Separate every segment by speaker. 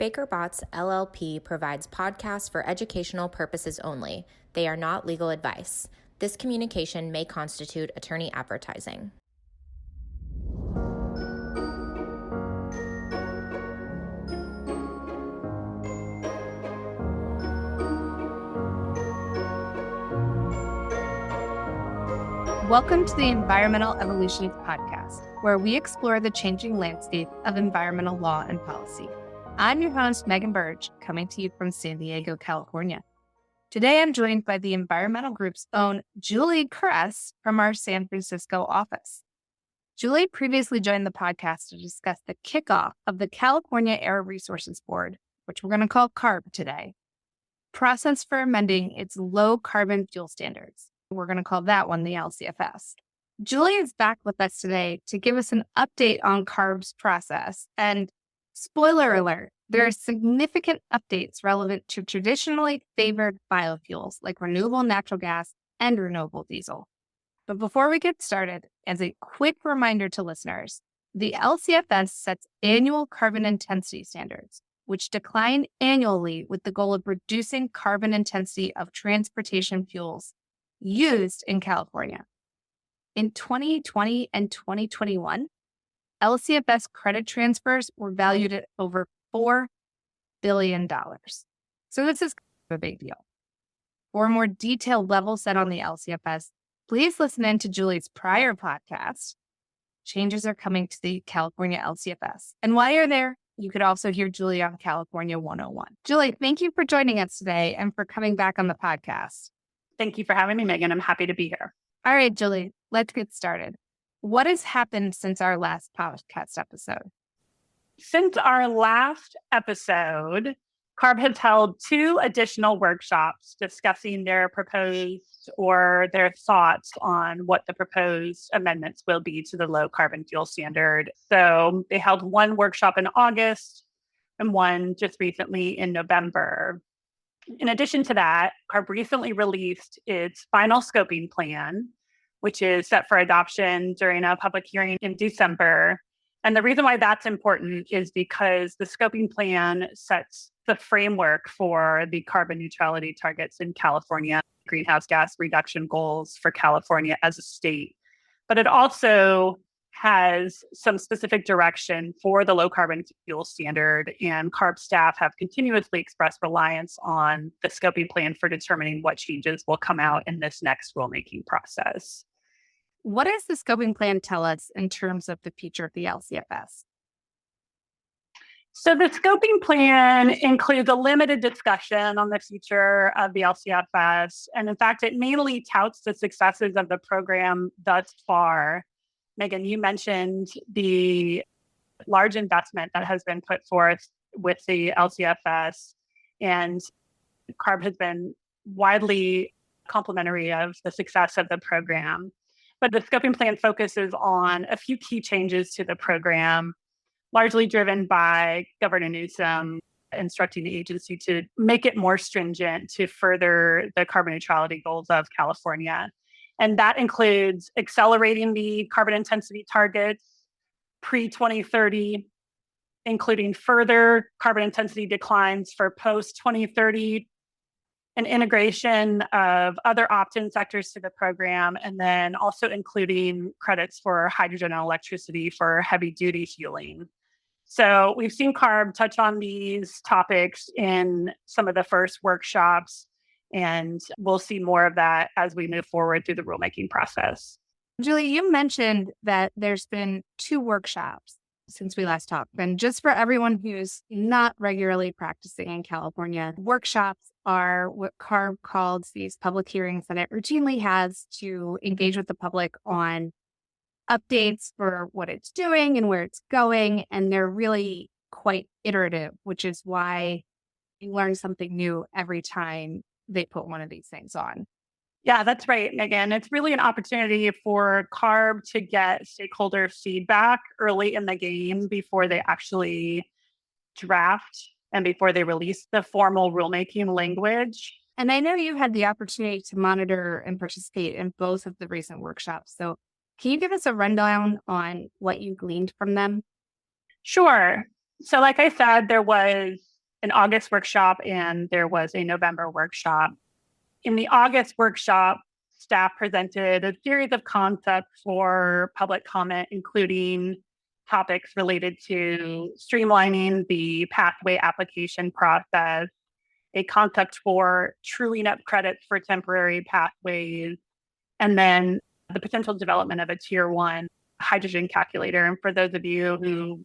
Speaker 1: Baker Botts LLP provides podcasts for educational purposes only. They are not legal advice. This communication may constitute attorney advertising.
Speaker 2: Welcome to the Environmental Evolutions Podcast, where we explore the changing landscape of environmental law and policy. I'm your host, Megan Burge, coming to you from San Diego, California. Today, I'm joined by the Environmental Group's own Julie Kress from our San Francisco office. Julie previously joined the podcast to discuss the kickoff of the California Air Resources Board, which we're going to call CARB today, process for amending its low carbon fuel standards. We're going to call that one the LCFS. Julie is back with us today to give us an update on CARB's process. And spoiler alert, there are significant updates relevant to traditionally favored biofuels like renewable natural gas and renewable diesel. But before we get started, as a quick reminder to listeners, the LCFS sets annual carbon intensity standards, which decline annually with the goal of reducing carbon intensity of transportation fuels used in California. In 2020 and 2021, LCFS credit transfers were valued at over $4 billion. So this is a big deal. For a more detailed level set on the LCFS, please listen in to Julie's prior podcast, Changes Are Coming to the California LCFS. And while you're there, you could also hear Julie on California 101. Julie, thank you for joining us today and for coming back on the podcast.
Speaker 3: Thank you for having me, Megan. I'm happy to be here.
Speaker 2: All right, Julie, let's get started. What has happened since our last podcast episode?
Speaker 3: Since our last episode, CARB has held 2 additional workshops discussing their proposed or their thoughts on what the proposed amendments will be to the low carbon fuel standard. So they held one workshop in August and one just recently in November. In addition to that, CARB recently released its final scoping plan, which is set for adoption during a public hearing in December. And the reason why that's important is because the scoping plan sets the framework for the carbon neutrality targets in California, greenhouse gas reduction goals for California as a state. But it also has some specific direction for the low carbon fuel standard, and CARB staff have continuously expressed reliance on the scoping plan for determining what changes will come out in this next rulemaking process.
Speaker 2: What does the scoping plan tell us in terms of the future of the LCFS?
Speaker 3: So the scoping plan includes a limited discussion on the future of the LCFS. And in fact, it mainly touts the successes of the program thus far. Megan, you mentioned the large investment that has been put forth with the LCFS, and CARB has been widely complimentary of the success of the program. But the scoping plan focuses on a few key changes to the program, largely driven by Governor Newsom instructing the agency to make it more stringent to further the carbon neutrality goals of California. And that includes accelerating the carbon intensity targets pre-2030, including further carbon intensity declines for post-2030, and integration of other opt-in sectors to the program, and then also including credits for hydrogen and electricity for heavy-duty fueling. So we've seen CARB touch on these topics in some of the first workshops, and we'll see more of that as we move forward through the rulemaking process.
Speaker 2: Julie, you mentioned that there's been 2 workshops since we last talked. And just for everyone who's not regularly practicing in California, workshops are what CARB calls these public hearings that it routinely has to engage with the public on updates for what it's doing and where it's going. And they're really quite iterative, which is why you learn something new every time they put one of these things on.
Speaker 3: Yeah, that's right, Megan. It's really an opportunity for CARB to get stakeholder feedback early in the game before they actually draft and before they release the formal rulemaking language.
Speaker 2: And I know you had the opportunity to monitor and participate in both of the recent workshops. So can you give us a rundown on what you gleaned from them?
Speaker 3: Sure. So like I said, there was an August workshop and there was a November workshop. In the August workshop, staff presented a series of concepts for public comment, including topics related to streamlining the pathway application process, a concept for truing up credits for temporary pathways, and then the potential development of a tier 1 hydrogen calculator. And for those of you who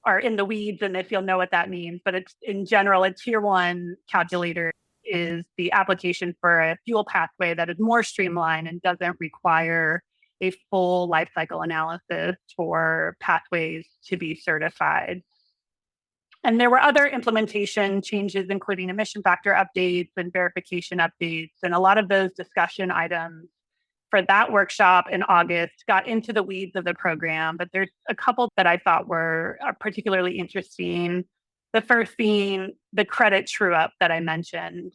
Speaker 3: are in the weeds and if you'll know what that means, but it's in general, a tier 1 calculator is the application for a fuel pathway that is more streamlined and doesn't require a full life cycle analysis for pathways to be certified. And there were other implementation changes, including emission factor updates and verification updates. And a lot of those discussion items for that workshop in August got into the weeds of the program, but there's a couple that I thought were particularly interesting. The first being the credit true-up that I mentioned.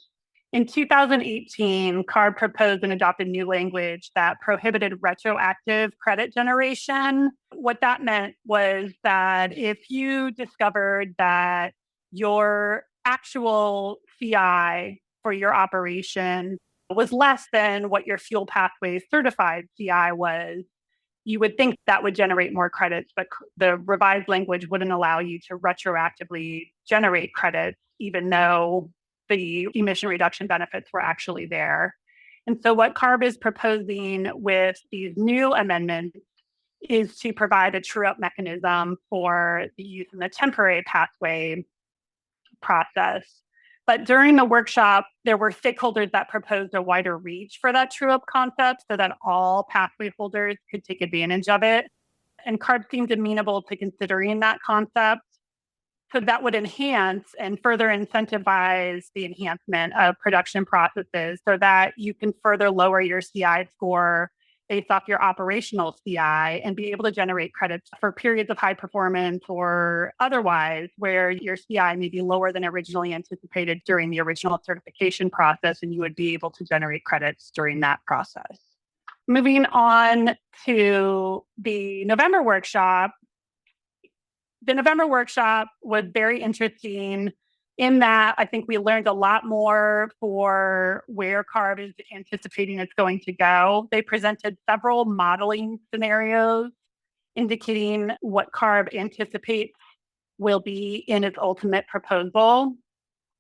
Speaker 3: In 2018, CARB proposed and adopted new language that prohibited retroactive credit generation. What that meant was that if you discovered that your actual CI for your operation was less than what your fuel pathway certified CI was, you would think that would generate more credits, but the revised language wouldn't allow you to retroactively generate credits, even though the emission reduction benefits were actually there. And so what CARB is proposing with these new amendments is to provide a true-up mechanism for the use in the temporary pathway process. But during the workshop, there were stakeholders that proposed a wider reach for that true-up concept so that all pathway holders could take advantage of it. And CARB seemed amenable to considering that concept. So that would enhance and further incentivize the enhancement of production processes so that you can further lower your CI score based off your operational CI and be able to generate credits for periods of high performance or otherwise where your CI may be lower than originally anticipated during the original certification process, and you would be able to generate credits during that process. Moving on to the November workshop. The November workshop was very interesting in that I think we learned a lot more for where CARB is anticipating it's going to go. They presented several modeling scenarios indicating what CARB anticipates will be in its ultimate proposal.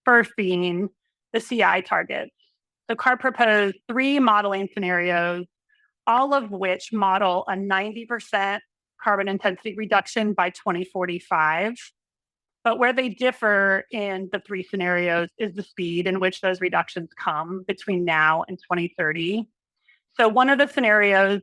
Speaker 3: First being the CI targets. So CARB proposed 3 modeling scenarios, all of which model a 90% carbon intensity reduction by 2045. But where they differ in the 3 scenarios is the speed in which those reductions come between now and 2030. So one of the scenarios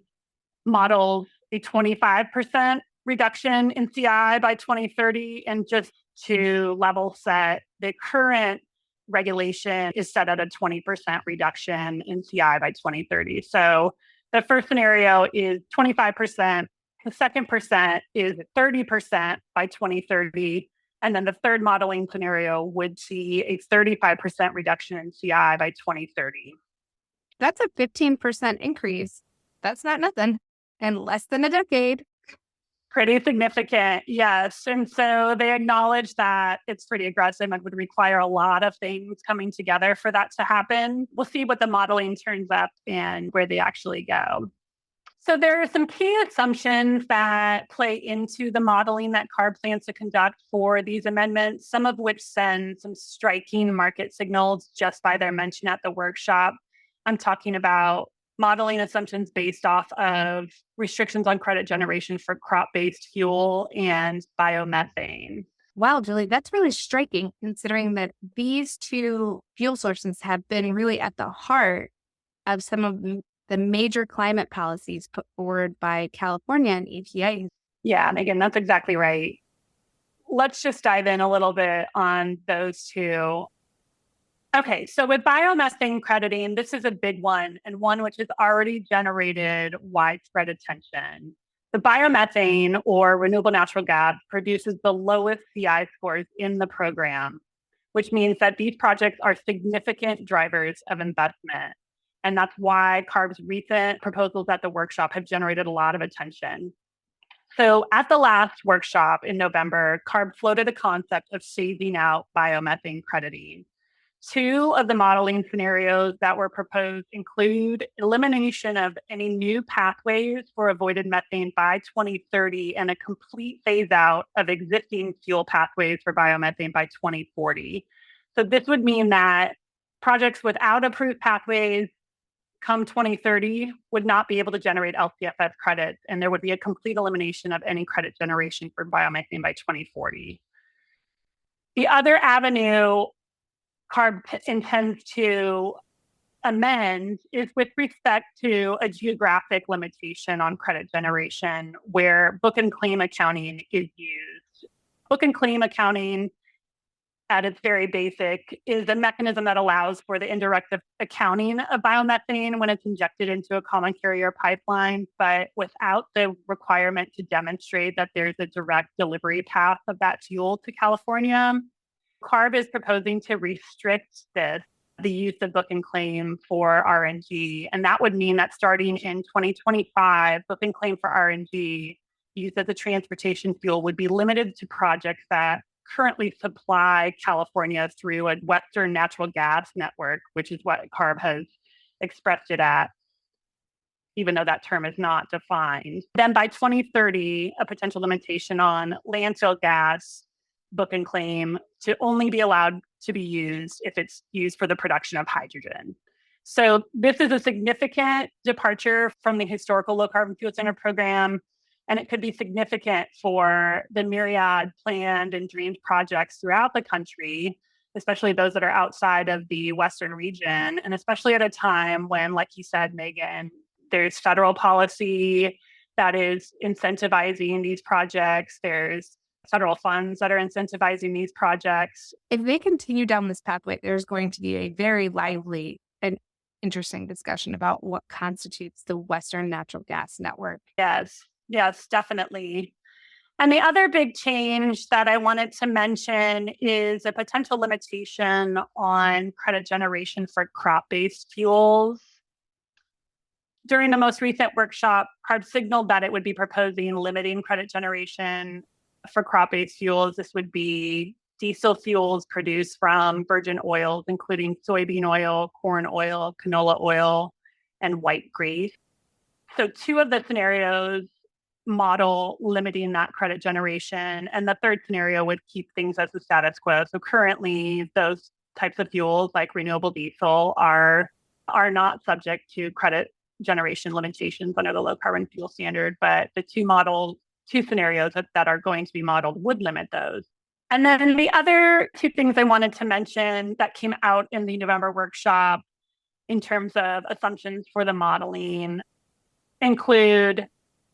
Speaker 3: models a 25% reduction in CI by 2030. And just to level set, the current regulation is set at a 20% reduction in CI by 2030. So the first scenario is 25%. The second percent is 30% by 2030. And then the third modeling scenario would see a 35% reduction in CI by 2030.
Speaker 2: That's a 15% increase. That's not nothing. In less than a decade.
Speaker 3: Pretty significant, yes. And so they acknowledge that it's pretty aggressive and would require a lot of things coming together for that to happen. We'll see what the modeling turns up and where they actually go. So there are some key assumptions that play into the modeling that CARB plans to conduct for these amendments, some of which send some striking market signals just by their mention at the workshop. I'm talking about modeling assumptions based off of restrictions on credit generation for crop-based fuel and biomethane.
Speaker 2: Wow, Julie, that's really striking considering that these 2 fuel sources have been really at the heart of some of the major climate policies put forward by California and EPA.
Speaker 3: Yeah, Megan, that's exactly right. Let's just dive in a little bit on those 2. Okay, so with biomethane crediting, this is a big one and one which has already generated widespread attention. The biomethane, or renewable natural gas, produces the lowest CI scores in the program, which means that these projects are significant drivers of investment. And that's why CARB's recent proposals at the workshop have generated a lot of attention. So at the last workshop in November, CARB floated a concept of phasing out biomethane crediting. Two of the modeling scenarios that were proposed include elimination of any new pathways for avoided methane by 2030 and a complete phase out of existing fuel pathways for biomethane by 2040. So this would mean that projects without approved pathways come 2030 would not be able to generate LCFS credits, and there would be a complete elimination of any credit generation for biomethane by 2040. The other avenue CARB intends to amend is with respect to a geographic limitation on credit generation where book and claim accounting is used. Book and claim accounting, at its very basic, is a mechanism that allows for the indirect accounting of biomethane when it's injected into a common carrier pipeline, but without the requirement to demonstrate that there's a direct delivery path of that fuel to California. CARB is proposing to restrict the use of book and claim for RNG. And that would mean that starting in 2025, book and claim for RNG used as a transportation fuel would be limited to projects that currently supply California through a Western natural gas network, which is what CARB has expressed it at, even though that term is not defined. Then by 2030, a potential limitation on landfill gas book and claim to only be allowed to be used if it's used for the production of hydrogen. So this is a significant departure from the historical low carbon fuel standard program, and it could be significant for the myriad planned and dreamed projects throughout the country, especially those that are outside of the Western region, and especially at a time when, like you said, Megan, there's federal policy that is incentivizing these projects. There's federal funds that are incentivizing these projects.
Speaker 2: If they continue down this pathway, there's going to be a very lively and interesting discussion about what constitutes the Western natural gas network.
Speaker 3: Yes, definitely. And the other big change that I wanted to mention is a potential limitation on credit generation for crop-based fuels. During the most recent workshop, CARB signaled that it would be proposing limiting credit generation for crop-based fuels. This would be diesel fuels produced from virgin oils, including soybean oil, corn oil, canola oil, and white grape. So two of the scenarios model limiting that credit generation, and the third scenario would keep things as the status quo. So currently, those types of fuels, like renewable diesel, are not subject to credit generation limitations under the low carbon fuel standard, but the two scenarios that are going to be modeled would limit those. And then the other two things I wanted to mention that came out in the November workshop in terms of assumptions for the modeling include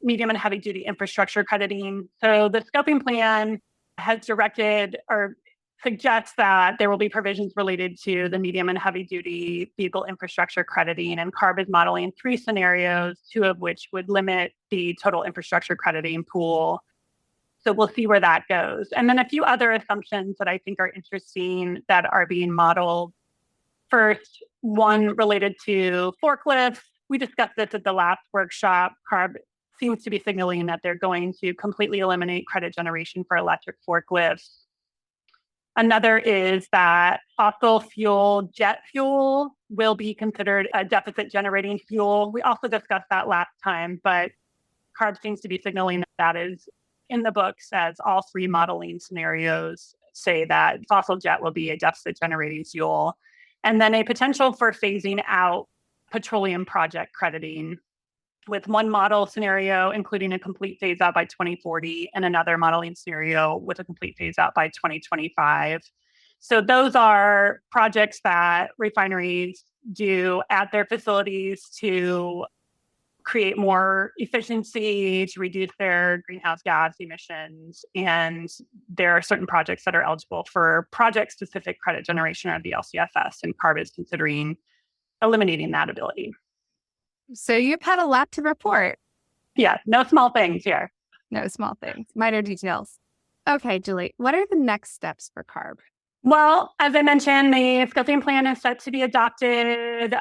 Speaker 3: medium and heavy duty infrastructure crediting. So the scoping plan has directed or suggests that there will be provisions related to the medium and heavy duty vehicle infrastructure crediting, and CARB is modeling three scenarios, two of which would limit the total infrastructure crediting pool. So we'll see where that goes. And then a few other assumptions that I think are interesting that are being modeled. First, one related to forklifts. We discussed this at the last workshop. CARB seems to be signaling that they're going to completely eliminate credit generation for electric forklifts. Another is that fossil fuel jet fuel will be considered a deficit generating fuel. We also discussed that last time, but CARB seems to be signaling that that is in the books, as all three modeling scenarios say that fossil jet will be a deficit generating fuel. And then a potential for phasing out petroleum project crediting, with one model scenario including a complete phase out by 2040 and another modeling scenario with a complete phase out by 2025. So those are projects that refineries do at their facilities to create more efficiency, to reduce their greenhouse gas emissions. And there are certain projects that are eligible for project-specific credit generation under the LCFS, and CARB is considering eliminating that ability.
Speaker 2: So you've had a lot to report.
Speaker 3: Yeah, no small things here.
Speaker 2: No small things, minor details. Okay, Julie, what are the next steps for CARB?
Speaker 3: Well, as I mentioned, the scoping plan is set to be adopted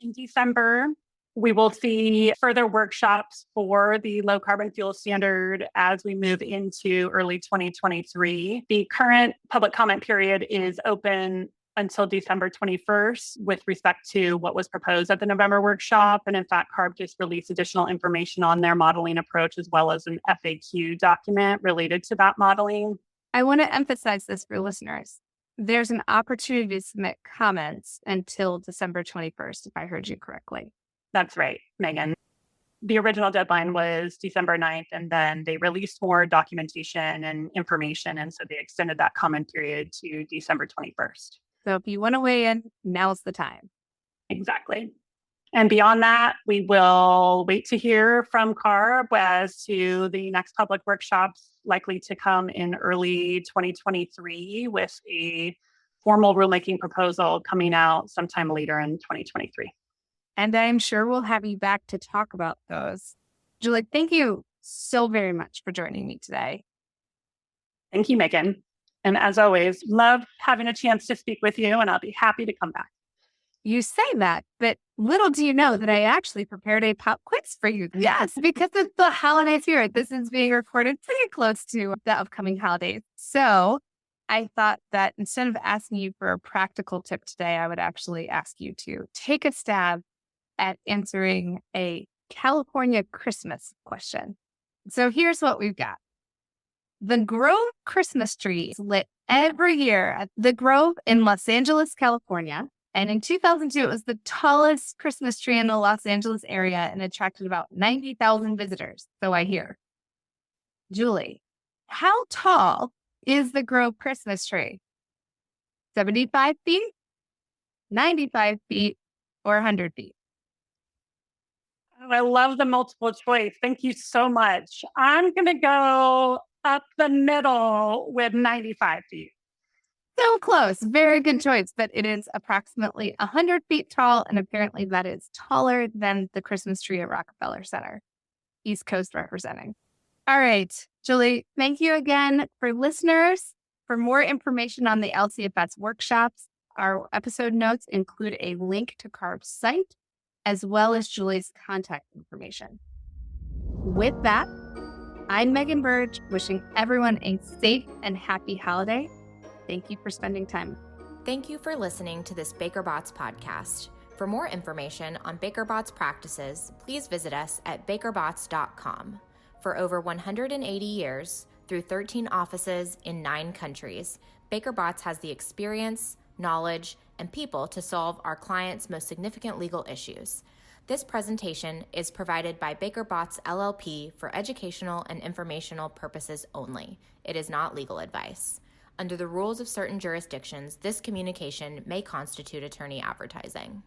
Speaker 3: in December. We will see further workshops for the low carbon fuel standard as we move into early 2023. The current public comment period is open until December 21st with respect to what was proposed at the November workshop. And in fact, CARB just released additional information on their modeling approach as well as an FAQ document related to that modeling.
Speaker 2: I want to emphasize this for listeners. There's an opportunity to submit comments until December 21st, if I heard you correctly.
Speaker 3: That's right, Megan. The original deadline was December 9th, and then they released more documentation and information. And so they extended that comment period to December 21st.
Speaker 2: So if you want to weigh in, now's the time.
Speaker 3: Exactly. And beyond that, we will wait to hear from CARB as to the next public workshops likely to come in early 2023 with a formal rulemaking proposal coming out sometime later in 2023.
Speaker 2: And I'm sure we'll have you back to talk about those. Julie, thank you so very much for joining me today.
Speaker 3: Thank you, Megan. And as always, love having a chance to speak with you, and I'll be happy to come back.
Speaker 2: You say that, but little do you know that I actually prepared a pop quiz for you. Yes, because it's the holiday spirit. This is being recorded pretty close to the upcoming holidays. So I thought that instead of asking you for a practical tip today, I would actually ask you to take a stab at answering a California Christmas question. So here's what we've got. The Grove Christmas tree is lit every year at the Grove in Los Angeles, California. And in 2002, it was the tallest Christmas tree in the Los Angeles area and attracted about 90,000 visitors, so I hear. Julie, how tall is the Grove Christmas tree? 75 feet, 95 feet, or 100 feet?
Speaker 3: Oh, I love the multiple choice. Thank you so much. I'm going to go up the middle with 95 feet.
Speaker 2: So close. Very good choice. But it is approximately 100 feet tall. And apparently that is taller than the Christmas tree at Rockefeller Center. East Coast representing. All right, Julie, thank you again. For listeners, for more information on the LCFS workshops, our episode notes include a link to CARB's site, as well as Julie's contact information. With that, I'm Megan Burge, wishing everyone a safe and happy holiday. Thank you for spending time.
Speaker 1: Thank you for listening to this BakerBots podcast. For more information on BakerBots practices, please visit us at bakerbots.com. For over 180 years, through 13 offices in 9 countries, BakerBots has the experience, knowledge, and people to solve our clients' most significant legal issues. This presentation is provided by BakerBots LLP for educational and informational purposes only. It is not legal advice. Under the rules of certain jurisdictions, this communication may constitute attorney advertising.